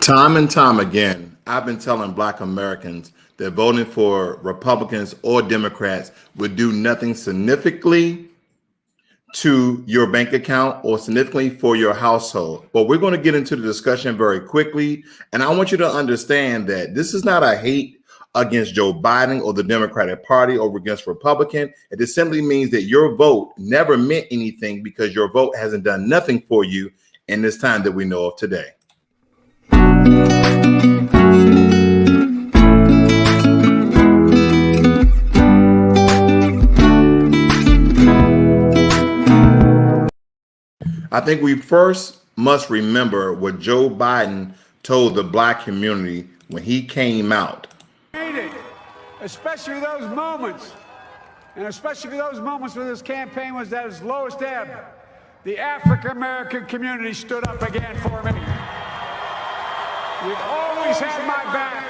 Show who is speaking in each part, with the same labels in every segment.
Speaker 1: Time and time again, I've been telling Black Americans that voting for Republicans or Democrats would do nothing significantly to your bank account or significantly for your household. But we're going to get into the discussion very quickly. And I want you to understand that this is not a hate against Joe Biden or the Democratic Party or against Republican. It just simply means that your vote never meant anything because your vote hasn't done nothing for you in this time that we know of today. I think we first must remember what Joe Biden told the Black community when he came out.
Speaker 2: Especially those moments, and especially those moments when this campaign was at its lowest ebb, the African American community stood up again for me. You've always had my back,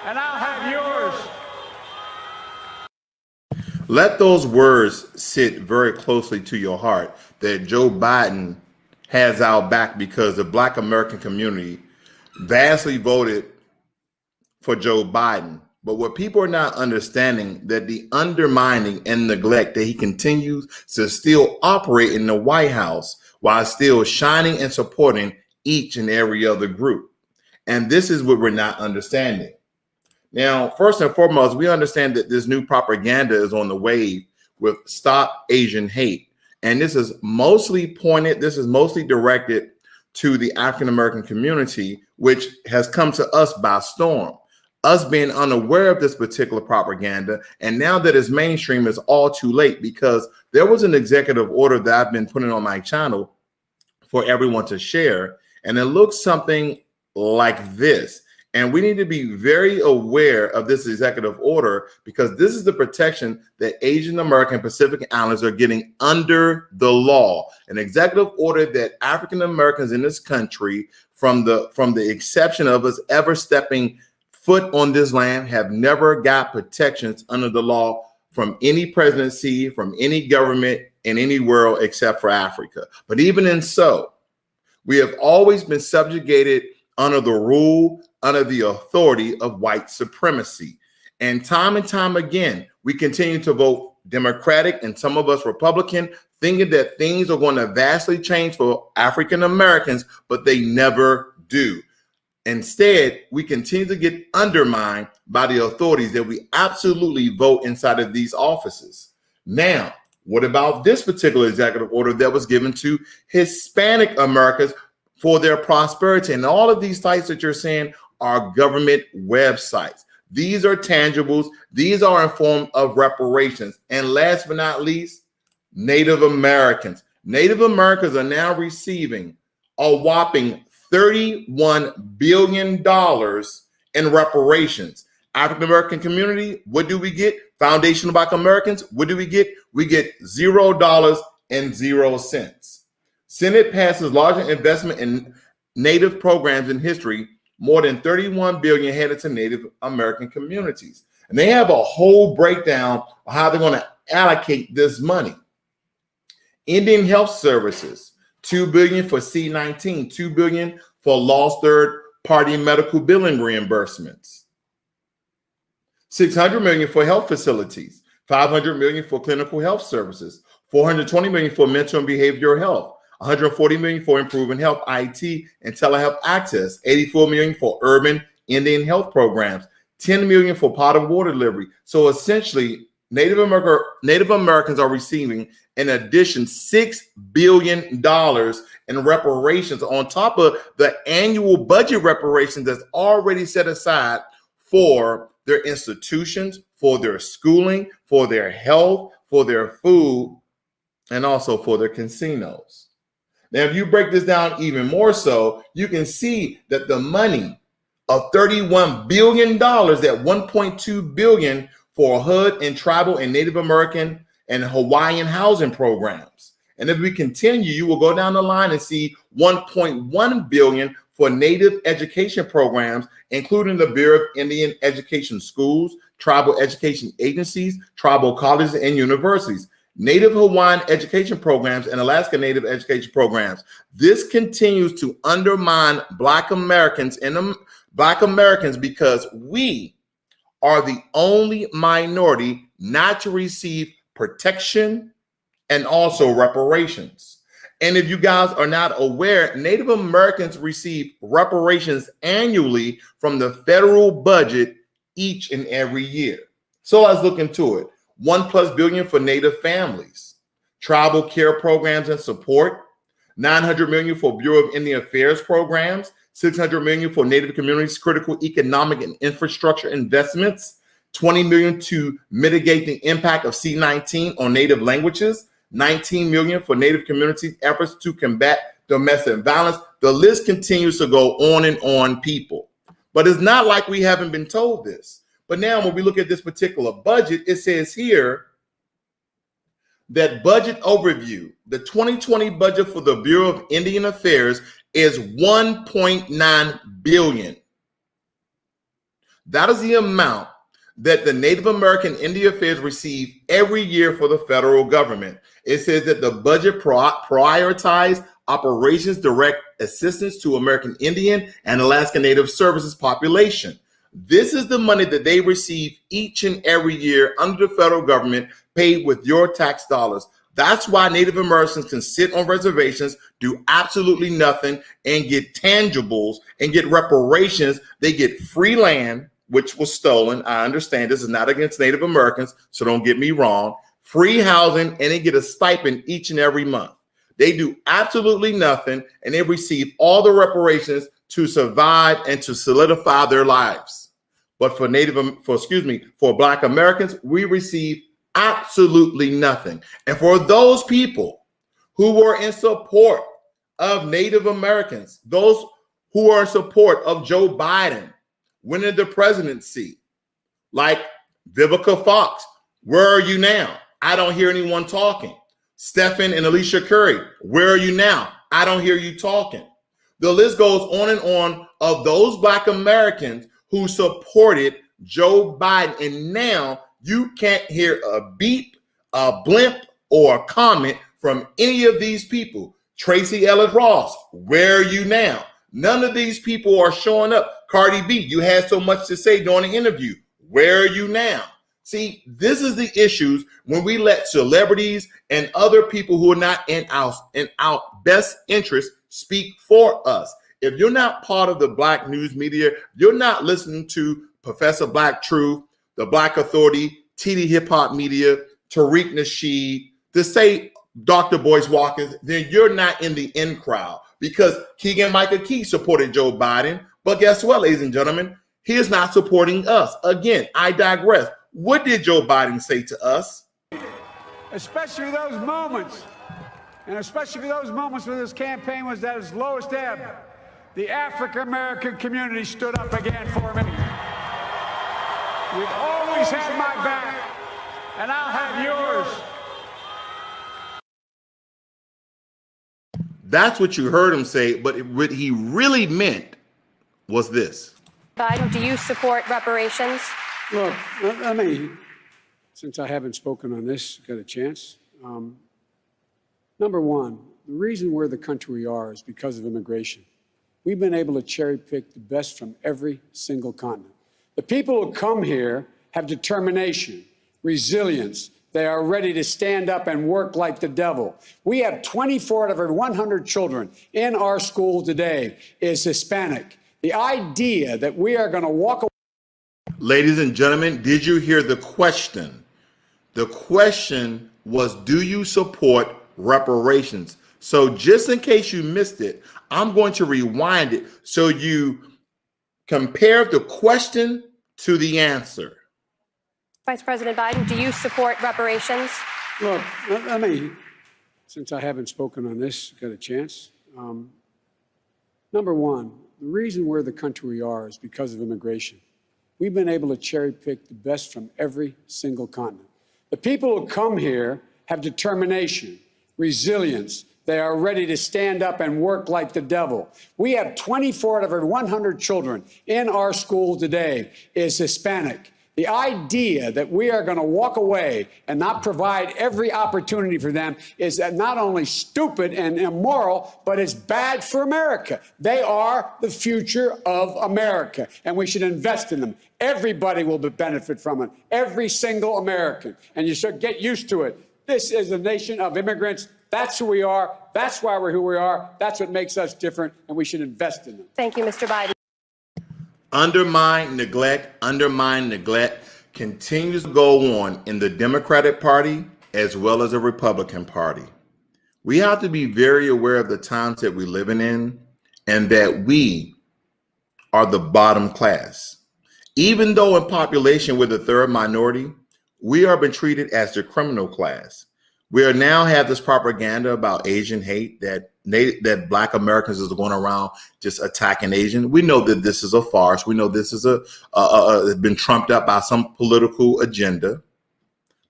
Speaker 2: and I'll have yours.
Speaker 1: Let those words sit very closely to your heart, that Joe Biden has our back because the Black American community vastly voted for Joe Biden. But what people are not understanding, that the undermining and neglect that he continues to still operate in the White House while still shining and supporting each and every other group. And this is what we're not understanding. Now, first and foremost, we understand that this new propaganda is on the wave with Stop Asian Hate. And this is mostly directed to the African American community, which has come to us by storm. Us being unaware of this particular propaganda, and now that it's mainstream, it's all too late, because there was an executive order that I've been putting on my channel for everyone to share, and it looks something like this. And we need to be very aware of this executive order, because this is the protection that Asian American Pacific Islanders are getting under the law. An executive order that African Americans in this country, from the exception of us ever stepping foot on this land, have never got protections under the law from any presidency, from any government in any world except for Africa. But even in so, we have always been subjugated under the rule, under the authority of white supremacy. And time again, we continue to vote Democratic and some of us Republican, thinking that things are going to vastly change for African Americans, but they never do. Instead, we continue to get undermined by the authorities that we absolutely vote inside of these offices. Now, what about this particular executive order that was given to Hispanic Americans for their prosperity? And all of these sites that you're saying are government websites. These are tangibles. These are in form of reparations. And last but not least, Native Americans. Native Americans are now receiving a whopping $31 billion in reparations. African American community, what do we get? Foundational Black Americans, what do we get? We get $0.00. Senate passes larger investment in Native programs in history, more than $31 billion headed to Native American communities. And they have a whole breakdown of how they're going to allocate this money. Indian Health Services, $2 billion for C-19, $2 billion for lost third-party medical billing reimbursements, $600 million for health facilities, $500 million for clinical health services, $420 million for mental and behavioral health, $140 million for improving health IT and telehealth access, $84 million for urban Indian health programs, $10 million for potable water delivery. So essentially, Native Americans are receiving an addition $6 billion in reparations on top of the annual budget reparations that's already set aside for their institutions, for their schooling, for their health, for their food, and also for their casinos. Now, if you break this down even more so, you can see that the money of $31 billion, that $1.2 billion for HUD and tribal and Native American and Hawaiian housing programs. And if we continue, you will go down the line and see $1.1 billion for Native education programs, including the Bureau of Indian Education Schools, tribal education agencies, tribal colleges, and universities. Native Hawaiian education programs, and Alaska Native education programs. This continues to undermine Black Americans because we are the only minority not to receive protection and also reparations. And if you guys are not aware, Native Americans receive reparations annually from the federal budget each and every year. So let's look into it. $1+ billion for Native families, tribal care programs and support, $900 million for Bureau of Indian Affairs programs, $600 million for Native communities, critical economic and infrastructure investments, $20 million to mitigate the impact of C-19 on Native languages, $19 million for Native communities' efforts to combat domestic violence. The list continues to go on, people. But it's not like we haven't been told this. But now when we look at this particular budget, it says here that budget overview, the 2020 budget for the Bureau of Indian Affairs is $1.9 billion. That is the amount that the Native American Indian Affairs receive every year for the federal government. It says that the budget prioritizes operations direct assistance to American Indian and Alaska Native Services population. This is the money that they receive each and every year under the federal government, paid with your tax dollars. That's why Native Americans can sit on reservations, do absolutely nothing, and get tangibles and get reparations. They get free land, which was stolen. I understand this is not against Native Americans, so don't get me wrong. Free housing, and they get a stipend each and every month. They do absolutely nothing, and they receive all the reparations to survive and to solidify their lives. But for Black Americans, we receive absolutely nothing. And for those people who were in support of Native Americans, those who are in support of Joe Biden winning the presidency, like Vivica Fox, where are you now? I don't hear anyone talking. Stephen and Alicia Curry, where are you now? I don't hear you talking. The list goes on and on of those Black Americans who supported Joe Biden. And now you can't hear a beep, a blimp, or a comment from any of these people. Tracy Ellis Ross, where are you now? None of these people are showing up. Cardi B, you had so much to say during the interview. Where are you now? See, this is the issues when we let celebrities and other people who are not in our best interest speak for us. If you're not part of the Black news media, you're not listening to Professor Black Truth, the Black Authority, TD Hip Hop Media, Tariq Nasheed, to say Dr. Boyce Watkins, then you're not in the in crowd, because Keegan Michael Key supported Joe Biden. But guess what, ladies and gentlemen? He is not supporting us. Again, I digress. What did Joe Biden say to us?
Speaker 2: Especially those moments, and especially those moments when this campaign was at its lowest ebb, the African-American community stood up again for me. You've always had my back, and I'll have yours.
Speaker 1: That's what you heard him say, but what he really meant was this.
Speaker 3: Biden, do you support reparations?
Speaker 2: Look, let me, since I haven't spoken on this, got a chance. Number one, the reason we're the country we are is because of immigration. We've been able to cherry pick the best from every single continent. The people who come here have determination, resilience. They are ready to stand up and work like the devil. We have 24 out of every 100 children in our school today is Hispanic. The idea that we are going to walk away.
Speaker 1: Ladies and gentlemen, did you hear the question? The question was, do you support reparations? So just in case you missed it, I'm going to rewind it so you compare the question to the answer.
Speaker 3: Vice President Biden, do you support reparations?
Speaker 2: Look, let me, since I haven't spoken on this, got a chance. Number one, the reason we're the country we are is because of immigration. We've been able to cherry pick the best from every single continent. The people who come here have determination, resilience. They are ready to stand up and work like the devil. We have 24 out of every 100 children in our school today is Hispanic. The idea that we are going to walk away and not provide every opportunity for them is not only stupid and immoral, but it's bad for America. They are the future of America, and we should invest in them. Everybody will benefit from it, every single American, and you should get used to it. This is a nation of immigrants. That's who we are. That's why we're who we are. That's what makes us different, and we should invest in them.
Speaker 3: Thank you, Mr. Biden.
Speaker 1: Undermine, neglect continues to go on in the Democratic Party as well as the Republican Party. We have to be very aware of the times that we're living in and that we are the bottom class. Even though in population we're the third minority, we are being treated as the criminal class. We are now have this propaganda about Asian hate that Black Americans is going around just attacking Asian. We know that this is a farce. We know this is been trumped up by some political agenda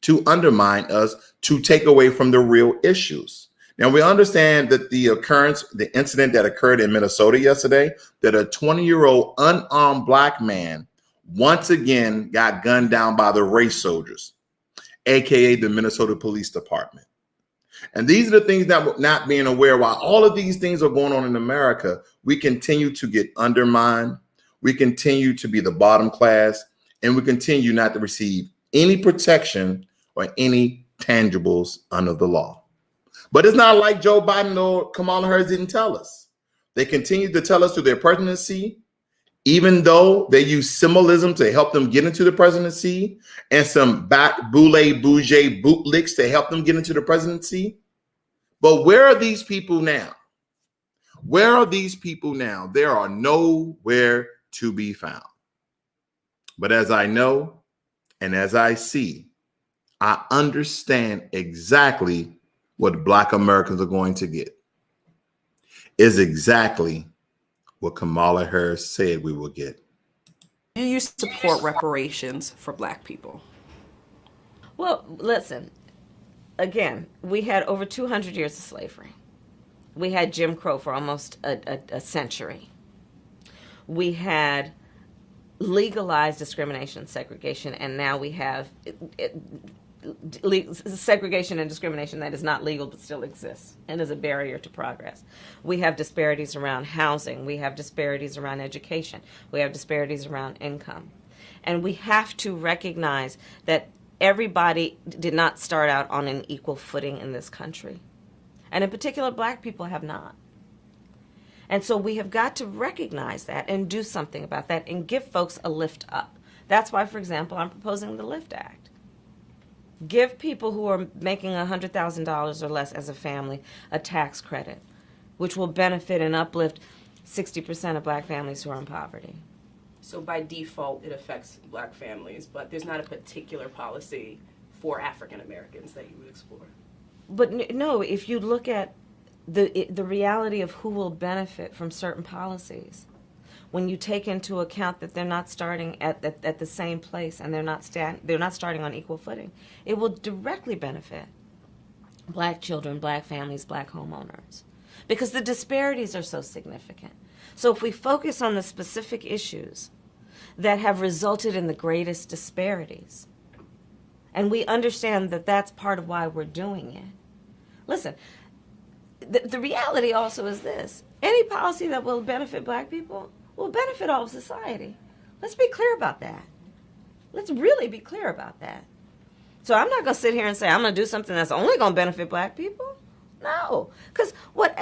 Speaker 1: to undermine us, to take away from the real issues. Now we understand that the incident that occurred in Minnesota yesterday, that a 20-year-old unarmed Black man once again got gunned down by the race soldiers, aka the Minnesota Police Department. And these are the things that we're not being aware. While all of these things are going on in America, we continue to get undermined. We continue to be the bottom class, and we continue not to receive any protection or any tangibles under the law. But it's not like Joe Biden or Kamala Harris didn't tell us. They continue to tell us through their presidency, even though they use symbolism to help them get into the presidency and some bootleg bootlicks to help them get into the presidency. But where are these people now? Where are these people now? They are nowhere to be found. But as I know and as I see, I understand exactly what Black Americans are going to get. Is exactly what Kamala Harris said we will get.
Speaker 4: Do you support reparations for Black people?
Speaker 5: Well, listen, again, we had over 200 years of slavery. We had Jim Crow for almost a century. We had legalized discrimination and segregation, and now we have segregation and discrimination that is not legal but still exists and is a barrier to progress. We have disparities around housing. We have disparities around education. We have disparities around income. And we have to recognize that everybody did not start out on an equal footing in this country. And in particular, Black people have not. And so we have got to recognize that and do something about that and give folks a lift up. That's why, for example, I'm proposing the LIFT Act. Give people who are making $100,000 or less as a family a tax credit, which will benefit and uplift 60% of Black families who are in poverty.
Speaker 4: So by default, it affects Black families, but there's not a particular policy for African Americans that you would explore.
Speaker 5: But no, if you look at the reality of who will benefit from certain policies, when you take into account that they're not starting at the same place and they're not starting on equal footing, it will directly benefit Black children, Black families, Black homeowners, because the disparities are so significant. So if we focus on the specific issues that have resulted in the greatest disparities, and we understand that that's part of why we're doing it. Listen, the reality also is this: any policy that will benefit Black people will benefit all of society. Let's be clear about that. Let's really be clear about that. So I'm not going to sit here and say I'm going to do something that's only going to benefit Black people. No, because whatever